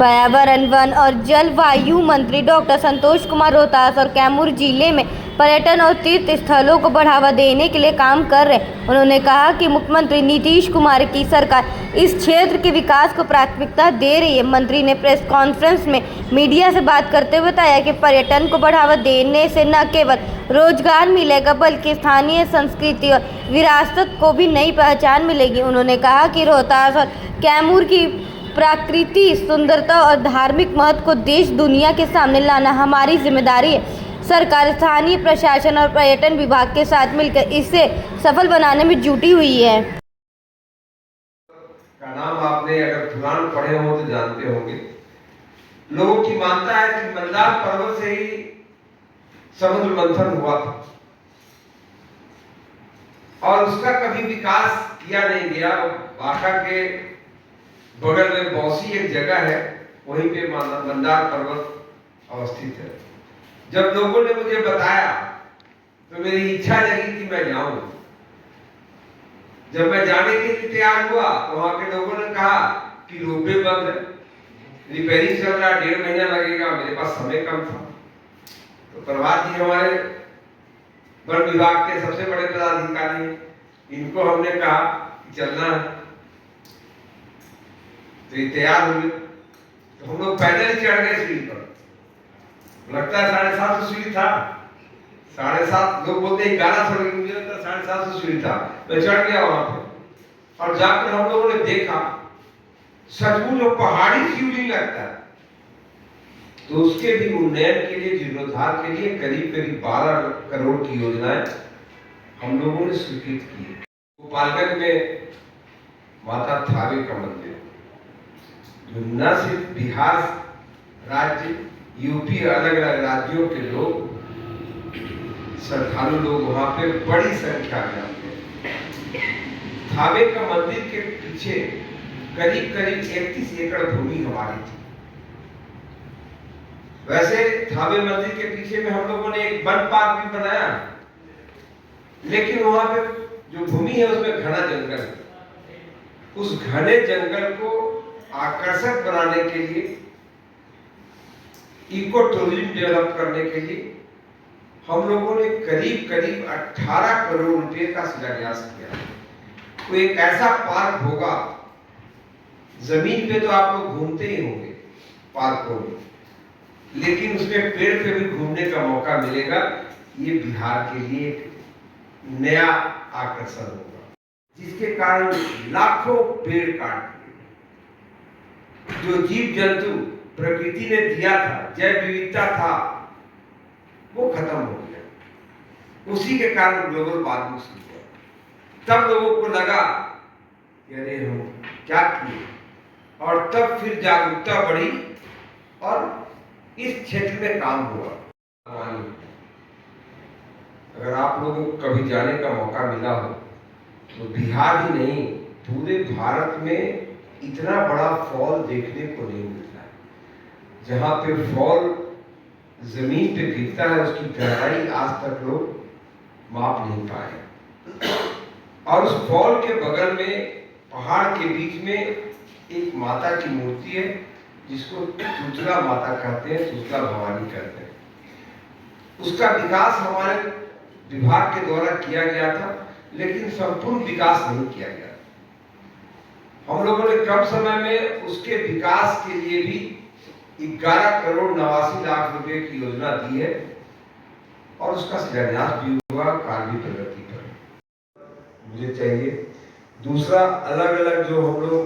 पर्यावरण, वन और जलवायु मंत्री डॉक्टर संतोष कुमार रोहतास और कैमूर जिले में पर्यटन और तीर्थ स्थलों को बढ़ावा देने के लिए काम कर रहे हैं। उन्होंने कहा कि मुख्यमंत्री नीतीश कुमार की सरकार इस क्षेत्र के विकास को प्राथमिकता दे रही है। मंत्री ने प्रेस कॉन्फ्रेंस में मीडिया से बात करते हुए बताया कि पर्यटन को बढ़ावा देने से न केवल रोजगार मिलेगा बल्कि स्थानीय संस्कृति और विरासत को भी नई पहचान मिलेगी। उन्होंने कहा कि रोहतास और कैमूर की प्रकृति सुंदरता और धार्मिक महत्व को देश दुनिया के सामने लाना हमारी जिम्मेदारी है। सरकार स्थानीय प्रशासन और पर्यटन विभाग के साथ मिलकर इसे सफल बनाने में जुटी हुई है। का नाम आपने अगर पुराण पढ़े हो तो जानते होंगे। लोगों की मानता है कि मंदार पर्वत से ही समुद्र मंथन हुआ था और उसका कभी विकास किया नहीं गया। बांका के बगल में बौसी एक जगह है, वहीं पे मंदार पर्वत अवस्थित है। जब लोगों ने मुझे बताया तो मेरी इच्छा जगी कि मैं जाऊं। जब मैं जाने के लिए तैयार हुआ तो वहां के लोगों ने कहा कि रोपवे बंद है, रिपेयरिंग चल रहा, 1.5 महीना लगेगा। मेरे पास समय कम था तो प्रभात जी हमारे वन विभाग के सबसे बड़े पदाधिकारी हैं, इनको हमने कहा कि चलना है तो ये तैयार हुए। तो हम लोग पैदल ही चढ़ गए सीढ़ी पर। लगता है 750 सीढ़ी था, 7.5 लोग बोलते हैं 1100, लेकिन मुझे लगता है 750 सीढ़ी था। मैं चढ़ गया वहां पे और जाकर हम लोगों ने देखा सचमुच वो पहाड़ी शिवलिंग लगता है। तो उसके भी उन्नयन के लिए, जीर्णोद्धार के लिए करीब 12 करोड़ की योजनाएं हम लोगों ने स्वीकृत की है। गोपालगंज में माता थावे का मंदिर जो न सिर्फ बिहार राज्य, यूपी, अलग अलग राज्यों के लोग, श्रद्धालु लोग वहां पे बड़ी संख्या में आते हैं। थावे का मंदिर के पीछे करीब 31 एकड़ भूमि हमारी थी। वैसे थावे मंदिर के पीछे में हम लोगों ने एक वन पार्क भी बनाया, लेकिन वहां पे जो भूमि है उसमें घना जंगल है। उस घने जंगल को आकर्षक बनाने के लिए, इको टूरिज्म डेवलप करने के लिए हम लोगों ने करीब 18 करोड़ रुपए का शिलान्यास किया। तो एक ऐसा पार्क होगा, जमीन पे तो आप लोग घूमते ही होंगे पार्कों में, लेकिन उसमें पेड़ पे भी घूमने का मौका मिलेगा। ये बिहार के लिए एक नया आकर्षण होगा, जिसके कारण लाखों पेड़ काट दिए। जो जीव जंतु प्रकृति ने दिया था, जैव विविधता था, वो खत्म हो गया। उसी के कारण ग्लोबल वार्मिंग शुरू हुआ। तब लोगों को लगा कि अरे हम क्या किए, और तब फिर जागरूकता बढ़ी और इस क्षेत्र में काम हुआ। अगर आप लोगों को कभी जाने का मौका मिला हो तो बिहार ही नहीं, पूरे भारत में इतना बड़ा फॉल देखने को नहीं मिलता है। जहां पे फॉल जमीन पे गिरता है उसकी गहराई आज तक लोग माप नहीं पाए। और उस फॉल के बगल में पहाड़ के बीच में एक माता की मूर्ति है, जिसको तुतला माता कहते हैं, तुतला भवानी कहते हैं। उसका विकास हमारे विभाग के द्वारा किया गया था, लेकिन संपूर्ण विकास नहीं किया गया। हम लोगों ने कम समय में उसके विकास के लिए भी 11 करोड़ 89 लाख रुपए की योजना दी है और उसका शिलान्यास भी हुआ, कार्य प्रगति पर। मुझे चाहिए दूसरा, अलग अलग जो हम लोग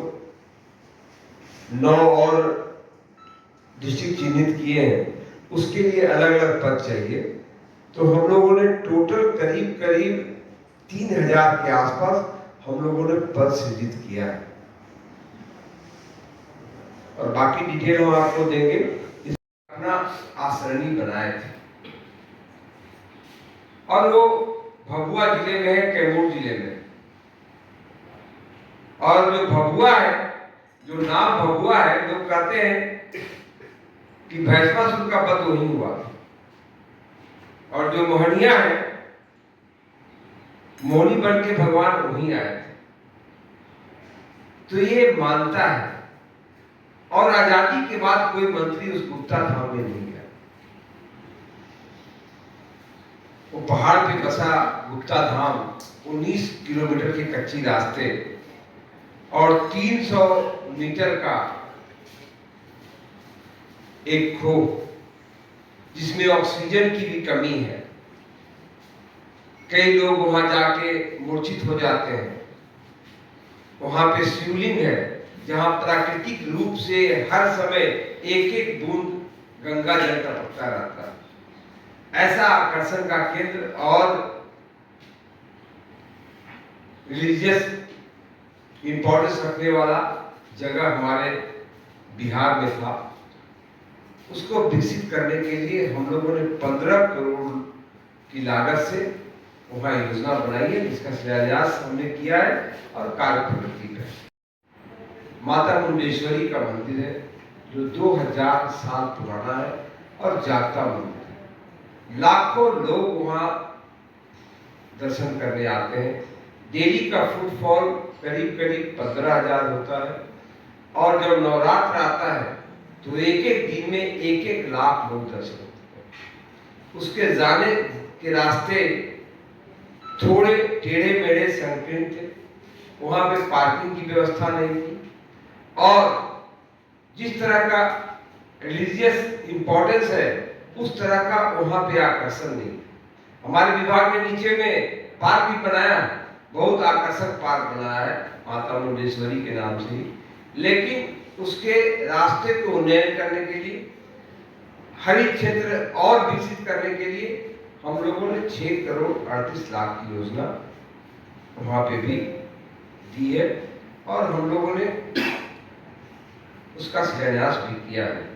9 और डिस्ट्रिक्ट चिन्हित किए हैं, उसके लिए अलग अलग पद चाहिए। तो हम लोगों ने टोटल करीब 3000 के आसपास हम लोगों ने पद सृजित किया है और बाकी डिटेल हम आपको देंगे। अपना आसरणी बनाए थे और वो भभुआ जिले में है, कैमूर जिले में। और जो भभुआ है, जो नाम भभुआ है, लोग कहते हैं कि भैंसवासुर का वध वहीं हुआ। और जो मोहनिया है, मोहनी बन के भगवान वहीं आए थे। तो ये मानता है और आजादी के बाद कोई मंत्री उस गुप्ता धाम में नहीं गया। वो पहाड़ पे बसा गुप्ता धाम 19 किलोमीटर के कच्ची रास्ते और 300 मीटर का एक खो, जिसमें ऑक्सीजन की भी कमी है। कई लोग वहां जाके मूर्छित हो जाते हैं। वहां पे शिवलिंग है जहां प्राकृतिक रूप से हर समय एक एक बूंद गंगा जल टपकता रहता है। ऐसा आकर्षण का केंद्र और रिलीजियस इंपॉर्टेंस रखने वाला जगह हमारे बिहार में था। उसको विकसित करने के लिए हम लोगों ने 15 करोड़ की लागत से वहां योजना बनाई है, जिसका शिलान्यास हमने किया है और कार्य प्रगति है। माता मुंडेश्वरी का मंदिर है जो 2000 साल पुराना है और जागता मंदिर है। लाखों लोग वहां दर्शन करने आते हैं। डेली का फुटफॉल करीब करीब 15,000 होता है और जब नवरात्र आता है तो एक एक दिन में 1-1 लाख लोग दर्शन करते हैं। उसके जाने के रास्ते थोड़े टेढ़े मेढ़े संकीर्ण थे, वहां पे पार्किंग की व्यवस्था नहीं थी और जिस तरह का रिलीजियस इंपॉर्टेंस है उस तरह का वहां पे आकर्षण नहीं। हमारे विभाग ने नीचे में पार्क भी बनाया, बहुत आकर्षक पार्क बनाया है माता मुंडेश्वरी के नाम से ही, लेकिन उसके रास्ते को उन्नयन करने के लिए, हरित क्षेत्र और विकसित करने के लिए हम लोगों ने 6 करोड़ 38 लाख की योजना वहां पे भी दी है और हम लोगों ने उसका शिलान्यास भी किया है।